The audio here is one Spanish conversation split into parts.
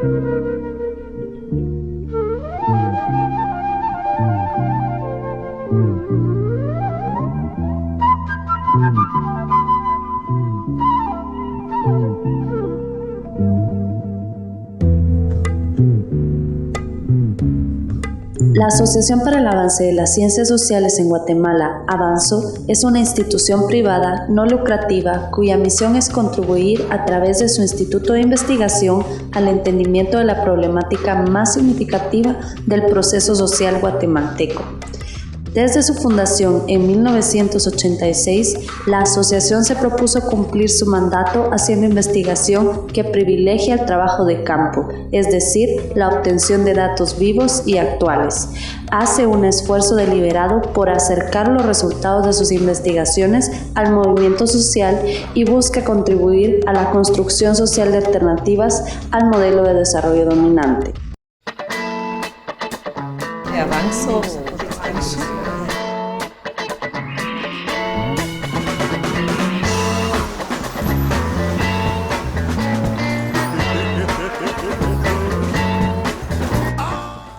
La Asociación para el Avance de las Ciencias Sociales en Guatemala, Avanzo, es una institución privada no lucrativa cuya misión es contribuir a través de su instituto de investigación al entendimiento de la problemática más significativa del proceso social guatemalteco. Desde su fundación en 1986, la asociación se propuso cumplir su mandato haciendo investigación que privilegia el trabajo de campo, es decir, la obtención de datos vivos y actuales. Hace un esfuerzo deliberado por acercar los resultados de sus investigaciones al movimiento social y busca contribuir a la construcción social de alternativas al modelo de desarrollo dominante. Avanzo.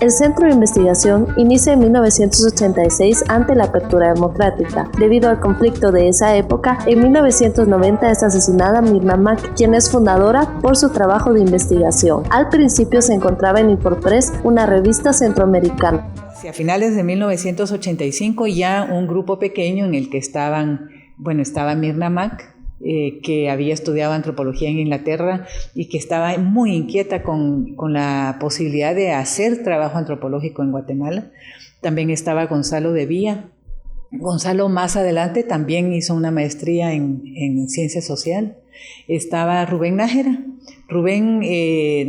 El Centro de Investigación inicia en 1986 ante la apertura democrática. Debido al conflicto de esa época, en 1990 es asesinada Mirna Mac, quien es fundadora por su trabajo de investigación. Al principio se encontraba en Infopress, una revista centroamericana. Hacia finales de 1985 ya un grupo pequeño en el que estaba Mirna Mac, que había estudiado antropología en Inglaterra y que estaba muy inquieta con la posibilidad de hacer trabajo antropológico en Guatemala. También estaba Gonzalo de Villa. Gonzalo más adelante también hizo una maestría en ciencia social. Estaba Rubén Nájera. Rubén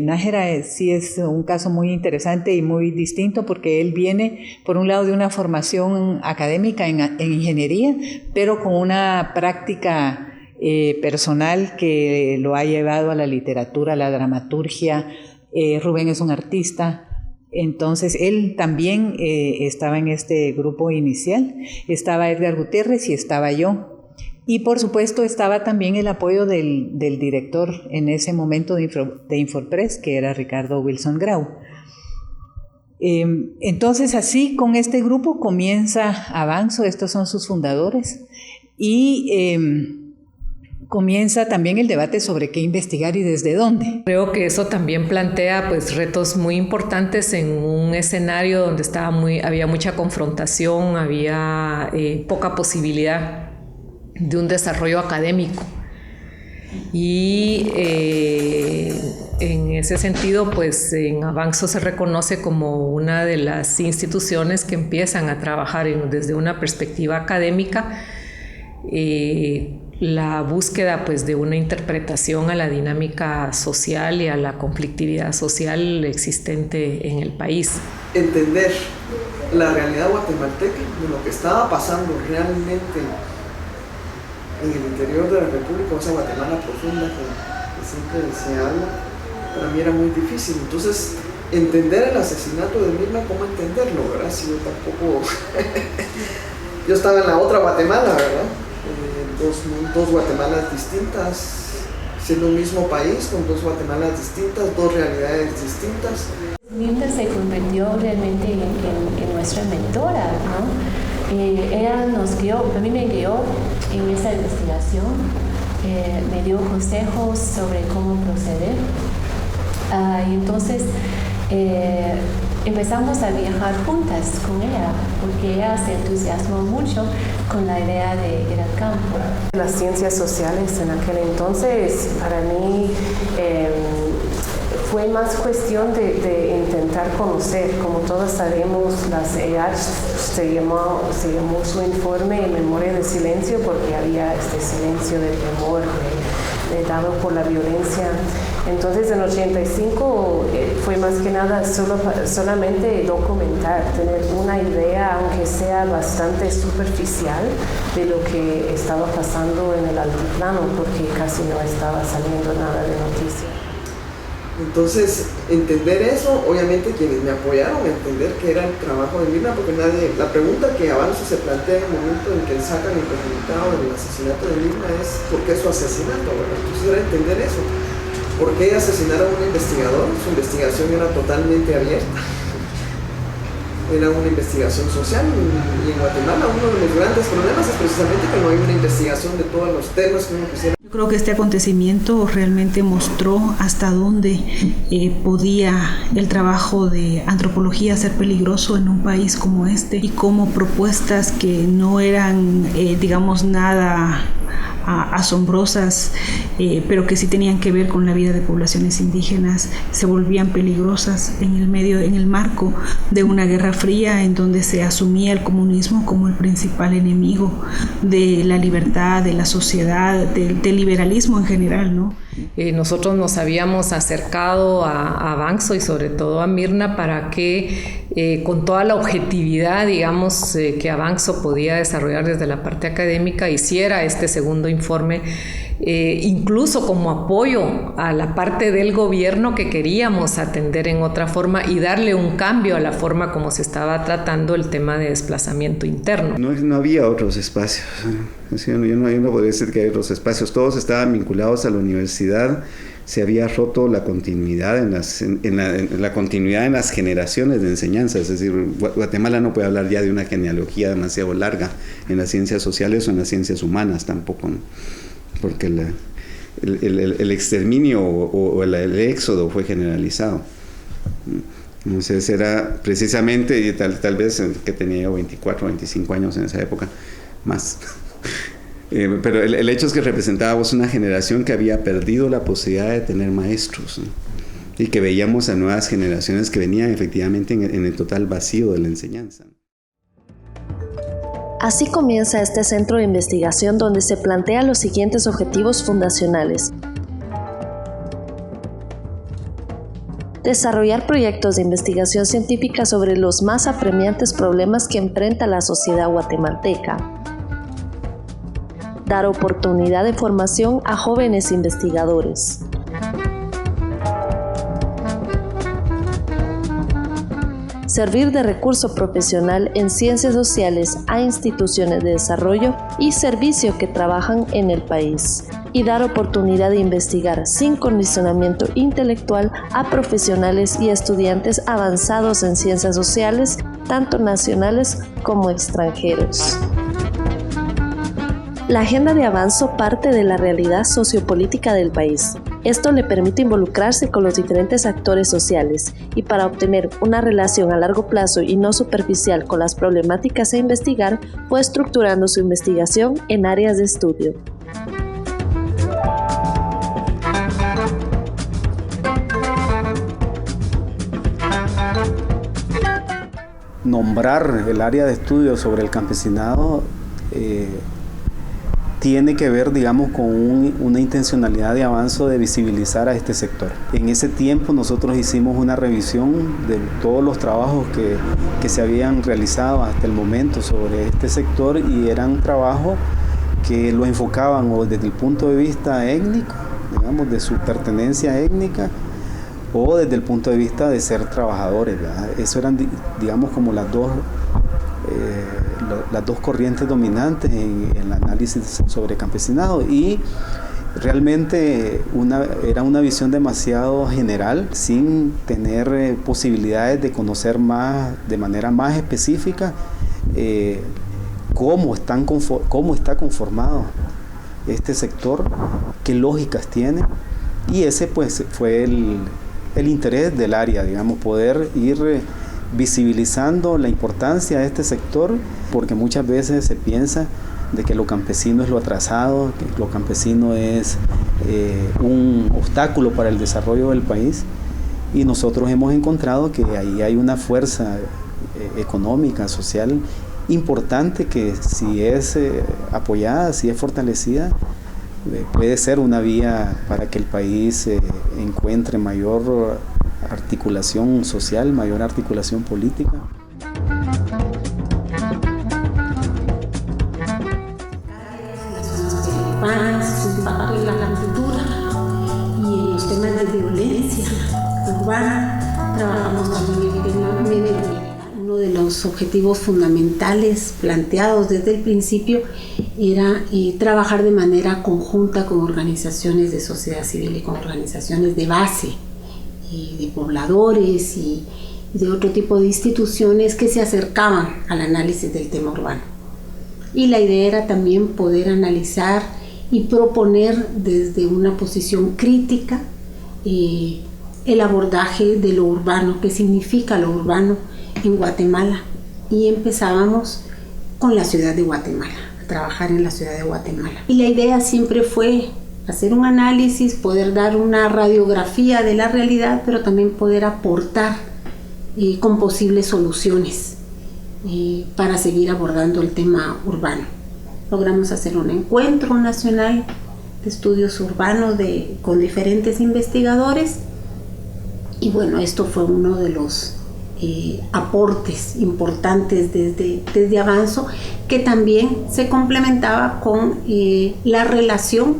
Nájera sí es un caso muy interesante y muy distinto porque él viene, por un lado, de una formación académica en ingeniería, pero con una práctica personal que lo ha llevado a la literatura, a la dramaturgia. Rubén es un artista, entonces él también estaba en este grupo inicial. Estaba Edgar Gutiérrez y estaba yo. Y por supuesto estaba también el apoyo del director en ese momento de Infopress, que era Ricardo Wilson Grau. Entonces así con este grupo comienza Avanzo, estos son sus fundadores, y comienza también el debate sobre qué investigar y desde dónde. Creo que eso también plantea retos muy importantes en un escenario donde había mucha confrontación, había poca posibilidad de un desarrollo académico. Y en ese sentido, en Avanzo se reconoce como una de las instituciones que empiezan a trabajar desde una perspectiva académica la búsqueda de una interpretación a la dinámica social y a la conflictividad social existente en el país. Entender la realidad guatemalteca, de lo que estaba pasando realmente en el interior de la República, esa Guatemala profunda que siempre se habla, para mí era muy difícil. Entonces, entender el asesinato de Mirna, ¿cómo entenderlo, verdad? Si yo tampoco... yo estaba en la otra Guatemala, ¿verdad? Dos Guatemalas distintas, siendo un mismo país, con dos Guatemalas distintas, dos realidades distintas. Mirna se convirtió realmente en nuestra mentora, ¿no? Ella nos guió, a mí me guió en esa investigación, me dio consejos sobre cómo proceder. Y entonces empezamos a viajar juntas con ella, porque ella se entusiasmó mucho con la idea de ir al campo. Las ciencias sociales en aquel entonces, para mí, fue más cuestión de intentar conocer. Como todos sabemos, las EACH se llamó su informe en memoria de silencio porque había este silencio de temor dado por la violencia. Entonces en 85 fue más que nada solamente documentar, tener una idea, aunque sea bastante superficial, de lo que estaba pasando en el altiplano, porque casi no estaba saliendo nada de noticia. Entonces, entender eso, obviamente quienes me apoyaron a entender que era el trabajo de Mirna, porque la pregunta que Avanzo se plantea en el momento en que sacan el comunicado del asesinato de Mirna es ¿por qué su asesinato? ¿Verdad? Entonces era entender eso. ¿Por qué asesinar a un investigador? Su investigación era totalmente abierta. Era una investigación social y en Guatemala uno de los grandes problemas es precisamente que no hay una investigación de todos los temas que uno quisiera. Yo creo que este acontecimiento realmente mostró hasta dónde podía el trabajo de antropología ser peligroso en un país como este y cómo propuestas que no eran, digamos, nada asombrosas, pero que sí tenían que ver con la vida de poblaciones indígenas, se volvían peligrosas en el marco de una guerra fría en donde se asumía el comunismo como el principal enemigo de la libertad, de la sociedad, del liberalismo en general, ¿no? Nosotros nos habíamos acercado a Avanzo y sobre todo a Mirna para que con toda la objetividad, digamos, que Avanzo podía desarrollar desde la parte académica, hiciera este segundo informe, incluso como apoyo a la parte del gobierno que queríamos atender en otra forma y darle un cambio a la forma como se estaba tratando el tema de desplazamiento interno. No había otros espacios. Yo no podría decir que hay otros espacios. Todos estaban vinculados a la universidad. Se había roto la continuidad en las generaciones de enseñanza. Es decir, Guatemala no puede hablar ya de una genealogía demasiado larga en las ciencias sociales o en las ciencias humanas tampoco, ¿no? Porque el exterminio o el éxodo fue generalizado. Entonces era precisamente, tal vez que tenía 24, 25 años en esa época, más. Pero el hecho es que representábamos una generación que había perdido la posibilidad de tener maestros, ¿no? Y que veíamos a nuevas generaciones que venían efectivamente en el total vacío de la enseñanza. Así comienza este centro de investigación donde se plantean los siguientes objetivos fundacionales. Desarrollar proyectos de investigación científica sobre los más apremiantes problemas que enfrenta la sociedad guatemalteca. Dar oportunidad de formación a jóvenes investigadores. Servir de recurso profesional en ciencias sociales a instituciones de desarrollo y servicio que trabajan en el país. Y dar oportunidad de investigar sin condicionamiento intelectual a profesionales y estudiantes avanzados en ciencias sociales, tanto nacionales como extranjeros. La agenda de Avanzo parte de la realidad sociopolítica del país. Esto le permite involucrarse con los diferentes actores sociales y para obtener una relación a largo plazo y no superficial con las problemáticas a investigar, fue estructurando su investigación en áreas de estudio. Nombrar el área de estudio sobre el campesinado tiene que ver, digamos, con una intencionalidad de Avanzo de visibilizar a este sector. En ese tiempo nosotros hicimos una revisión de todos los trabajos que se habían realizado hasta el momento sobre este sector y eran trabajos que lo enfocaban o desde el punto de vista étnico, digamos, de su pertenencia étnica, o desde el punto de vista de ser trabajadores, ¿verdad? Eso eran, digamos, como las dos corrientes dominantes en el análisis sobre campesinado, y realmente era una visión demasiado general, sin tener posibilidades de conocer más, de manera más específica, cómo está conformado este sector, qué lógicas tiene, y ese pues fue el interés del área, digamos, poder ir visibilizando la importancia de este sector, porque muchas veces se piensa de que lo campesino es lo atrasado, que lo campesino es un obstáculo para el desarrollo del país, y nosotros hemos encontrado que ahí hay una fuerza económica, social importante, que si es apoyada, si es fortalecida, puede ser una vía para que el país encuentre mayor articulación social, mayor articulación política. Su impacto en la cultura y en los temas de violencia urbana. Trabajamos también en el tema medioambiental. Uno de los objetivos fundamentales planteados desde el principio era trabajar de manera conjunta con organizaciones de sociedad civil y con organizaciones de base, de pobladores y de otro tipo de instituciones que se acercaban al análisis del tema urbano. Y la idea era también poder analizar y proponer desde una posición crítica el abordaje de lo urbano, qué significa lo urbano en Guatemala. Y empezábamos con la ciudad de Guatemala, a trabajar en la ciudad de Guatemala. Y la idea siempre fue hacer un análisis, poder dar una radiografía de la realidad, pero también poder aportar con posibles soluciones para seguir abordando el tema urbano. Logramos hacer un encuentro nacional de estudios urbanos con diferentes investigadores y bueno, esto fue uno de los aportes importantes desde Avanzo, que también se complementaba con la relación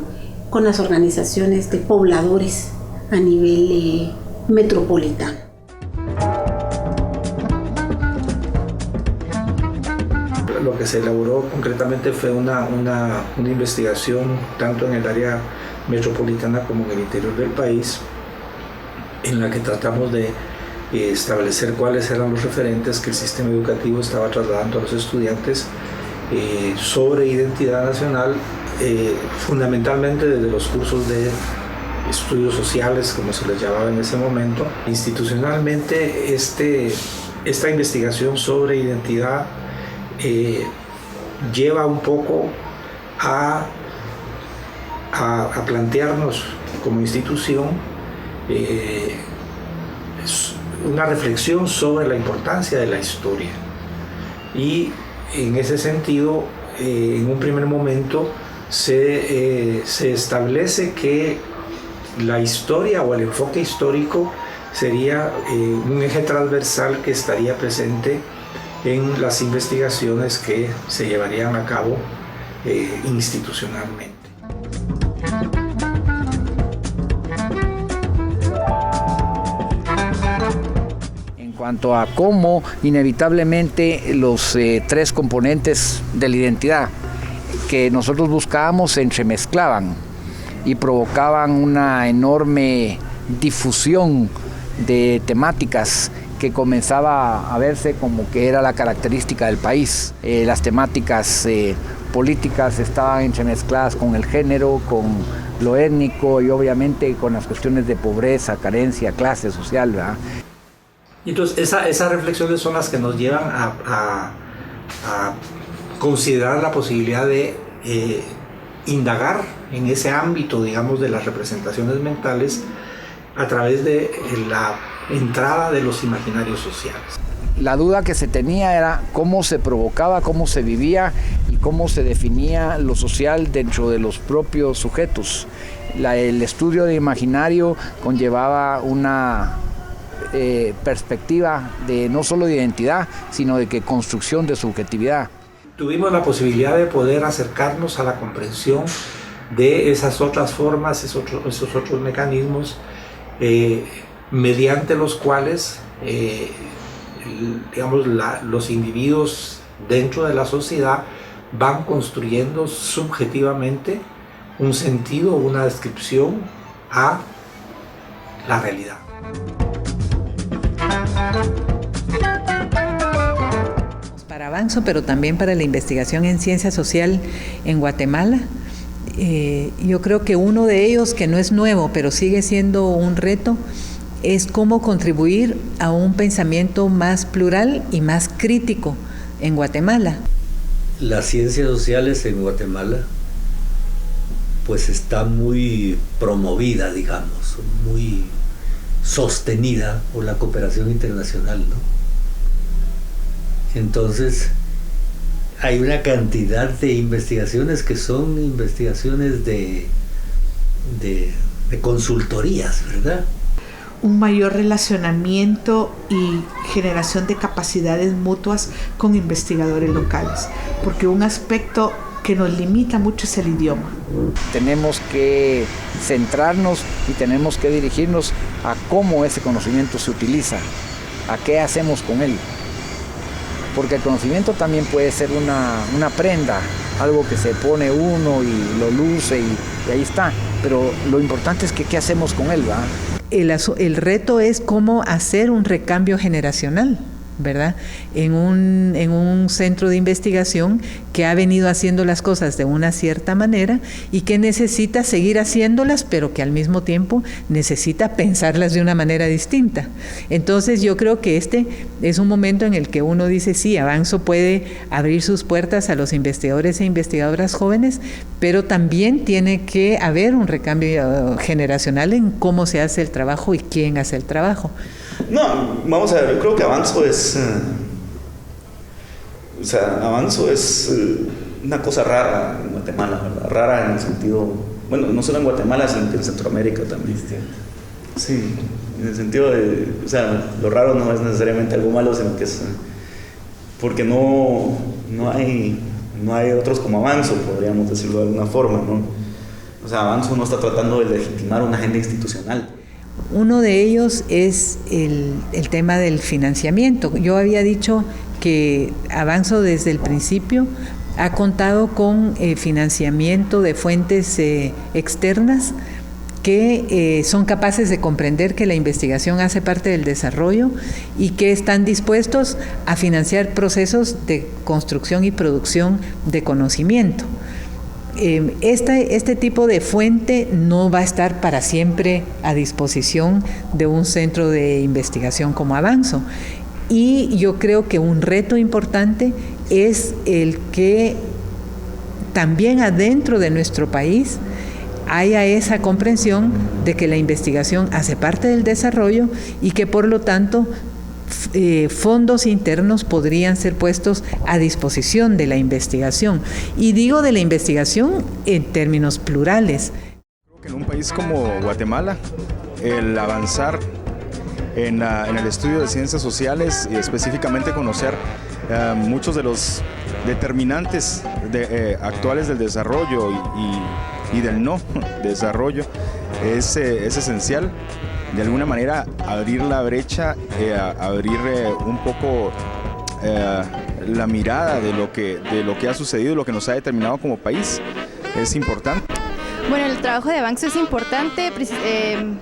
con las organizaciones de pobladores a nivel metropolitano. Lo que se elaboró concretamente fue una investigación tanto en el área metropolitana como en el interior del país, en la que tratamos de establecer cuáles eran los referentes que el sistema educativo estaba trasladando a los estudiantes sobre identidad nacional, fundamentalmente desde los cursos de estudios sociales, como se les llamaba en ese momento. Institucionalmente, esta investigación sobre identidad lleva un poco a plantearnos como institución una reflexión sobre la importancia de la historia, y en ese sentido en un primer momento se establece que la historia o el enfoque histórico sería un eje transversal que estaría presente en las investigaciones que se llevarían a cabo institucionalmente. En cuanto a cómo inevitablemente los tres componentes de la identidad que nosotros buscábamos se entremezclaban y provocaban una enorme difusión de temáticas que comenzaba a verse como que era la característica del país. Las temáticas políticas estaban entremezcladas con el género, con lo étnico y obviamente con las cuestiones de pobreza, carencia, clase social, ¿verdad? Y entonces esas reflexiones son las que nos llevan a considerar la posibilidad de indagar en ese ámbito, digamos, de las representaciones mentales a través de la entrada de los imaginarios sociales. La duda que se tenía era cómo se provocaba, cómo se vivía y cómo se definía lo social dentro de los propios sujetos. El estudio de imaginario conllevaba una perspectiva de no solo de identidad, sino de que construcción de subjetividad. Tuvimos la posibilidad de poder acercarnos a la comprensión de esas otras formas, esos otros mecanismos mediante los cuales digamos, los individuos dentro de la sociedad van construyendo subjetivamente un sentido, una descripción a la realidad. Para Avanzo, pero también para la investigación en ciencia social en Guatemala. Yo creo que uno de ellos, que no es nuevo, pero sigue siendo un reto, es cómo contribuir a un pensamiento más plural y más crítico en Guatemala. Las ciencias sociales en Guatemala pues está muy promovida, digamos, muy sostenida por la cooperación internacional, ¿no? Entonces hay una cantidad de investigaciones que son investigaciones de consultorías, ¿verdad? Un mayor relacionamiento y generación de capacidades mutuas con investigadores locales, porque un aspecto que nos limita mucho es el idioma. Tenemos que centrarnos y tenemos que dirigirnos a cómo ese conocimiento se utiliza, a qué hacemos con él. porque el conocimiento también puede ser una prenda, algo que se pone uno y lo luce y ahí está, pero lo importante es que qué hacemos con él, ¿va? El reto es cómo hacer un recambio generacional, ¿verdad? En un centro de investigación que ha venido haciendo las cosas de una cierta manera y que necesita seguir haciéndolas, pero que al mismo tiempo necesita pensarlas de una manera distinta. Entonces yo creo que este es un momento en el que uno dice, sí, Avanzo puede abrir sus puertas a los investigadores e investigadoras jóvenes, pero también tiene que haber un recambio generacional en cómo se hace el trabajo y quién hace el trabajo. No, vamos a ver, yo creo que Avanzo es una cosa rara en Guatemala, ¿verdad? Rara en el sentido, bueno, no solo en Guatemala, sino en Centroamérica también. Sí, en el sentido de, o sea, lo raro no es necesariamente algo malo, sino que es porque no hay otros como Avanzo, podríamos decirlo de alguna forma, ¿no? O sea, Avanzo no está tratando de legitimar una agenda institucional. Uno de ellos es el tema del financiamiento. Yo había dicho que Avanzo desde el principio ha contado con financiamiento de fuentes externas que son capaces de comprender que la investigación hace parte del desarrollo y que están dispuestos a financiar procesos de construcción y producción de conocimiento. Este tipo de fuente no va a estar para siempre a disposición de un centro de investigación como Avanzo. Y yo creo que un reto importante es el que también adentro de nuestro país haya esa comprensión de que la investigación hace parte del desarrollo y que por lo tanto fondos internos podrían ser puestos a disposición de la investigación. Y digo de la investigación en términos plurales. Creo que en un país como Guatemala, el avanzar en el estudio de ciencias sociales y específicamente conocer muchos de los determinantes actuales del desarrollo y del no desarrollo es esencial. De alguna manera abrir la brecha, abrir un poco la mirada de lo que ha sucedido, lo que nos ha determinado como país, es importante. Bueno, el trabajo de Avanzo es importante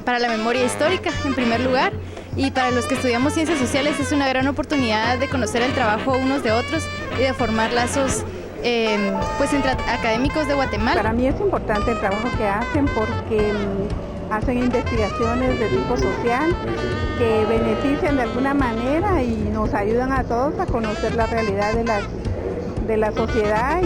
para la memoria histórica, en primer lugar, y para los que estudiamos ciencias sociales es una gran oportunidad de conocer el trabajo unos de otros y de formar lazos entre académicos de Guatemala. Para mí es importante el trabajo que hacen porque hacen investigaciones de tipo social que benefician de alguna manera y nos ayudan a todos a conocer la realidad de la sociedad.